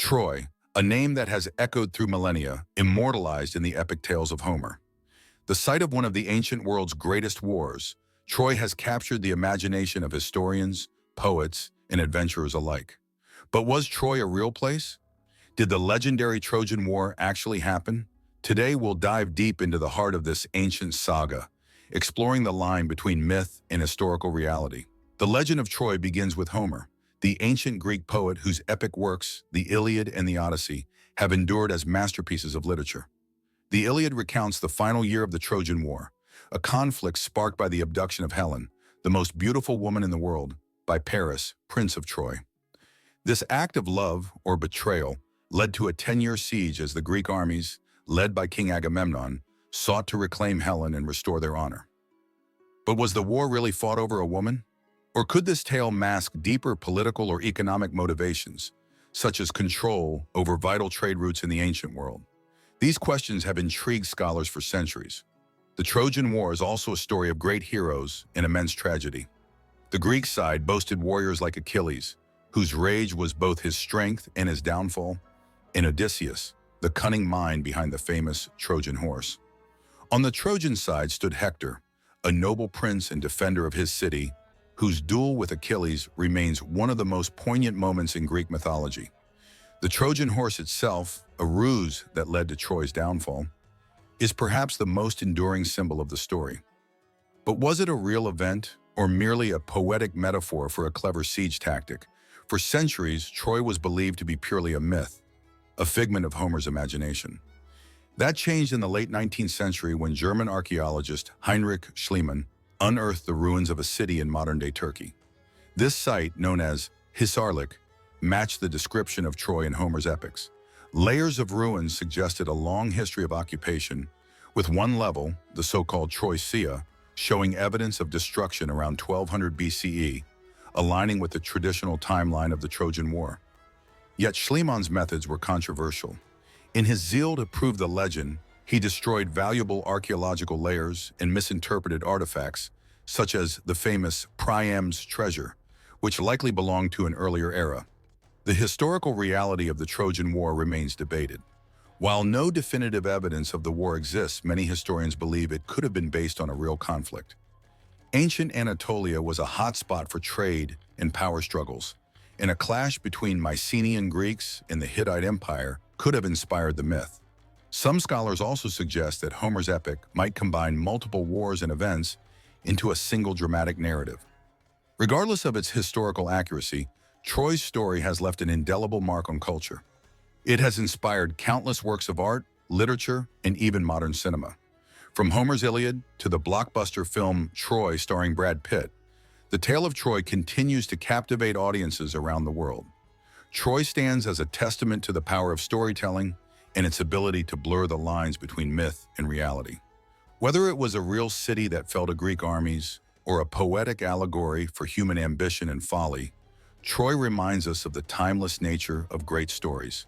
Troy, a name that has echoed through millennia, immortalized in the epic tales of Homer. The site of one of the ancient world's greatest wars, Troy has captured the imagination of historians, poets, and adventurers alike. But was Troy a real place? Did the legendary Trojan War actually happen? Today we'll dive deep into the heart of this ancient saga, exploring the line between myth and historical reality. The legend of Troy begins with Homer, the ancient Greek poet whose epic works, the Iliad and the Odyssey, have endured as masterpieces of literature. The Iliad recounts the final year of the Trojan War, a conflict sparked by the abduction of Helen, the most beautiful woman in the world, by Paris, Prince of Troy. This act of love, or betrayal, led to a 10-year siege as the Greek armies, led by King Agamemnon, sought to reclaim Helen and restore their honor. But was the war really fought over a woman? Or could this tale mask deeper political or economic motivations, such as control over vital trade routes in the ancient world? These questions have intrigued scholars for centuries. The Trojan War is also a story of great heroes and immense tragedy. The Greek side boasted warriors like Achilles, whose rage was both his strength and his downfall, and Odysseus, the cunning mind behind the famous Trojan Horse. On the Trojan side stood Hector, a noble prince and defender of his city, whose duel with Achilles remains one of the most poignant moments in Greek mythology. The Trojan horse itself, a ruse that led to Troy's downfall, is perhaps the most enduring symbol of the story. But was it a real event, or merely a poetic metaphor for a clever siege tactic? For centuries, Troy was believed to be purely a myth, a figment of Homer's imagination. That changed in the late 19th century when German archaeologist Heinrich Schliemann unearthed the ruins of a city in modern-day Turkey. This site, known as Hisarlik, matched the description of Troy in Homer's epics. Layers of ruins suggested a long history of occupation, with one level, the so-called Troysia, showing evidence of destruction around 1200 BCE, aligning with the traditional timeline of the Trojan War. Yet Schliemann's methods were controversial. In his zeal to prove the legend, he destroyed valuable archaeological layers and misinterpreted artifacts, such as the famous Priam's treasure, which likely belonged to an earlier era. The historical reality of the Trojan War remains debated. While no definitive evidence of the war exists, many historians believe it could have been based on a real conflict. Ancient Anatolia was a hotspot for trade and power struggles, and a clash between Mycenaean Greeks and the Hittite Empire could have inspired the myth. Some scholars also suggest that Homer's epic might combine multiple wars and events into a single dramatic narrative. Regardless of its historical accuracy, Troy's story has left an indelible mark on culture. It has inspired countless works of art, literature, and even modern cinema. From Homer's Iliad to the blockbuster film Troy starring Brad Pitt, the tale of Troy continues to captivate audiences around the world. Troy stands as a testament to the power of storytelling and its ability to blur the lines between myth and reality. Whether it was a real city that fell to Greek armies or a poetic allegory for human ambition and folly, Troy reminds us of the timeless nature of great stories.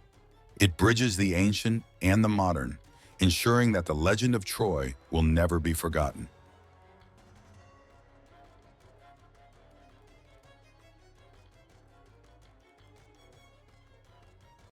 It bridges the ancient and the modern, ensuring that the legend of Troy will never be forgotten.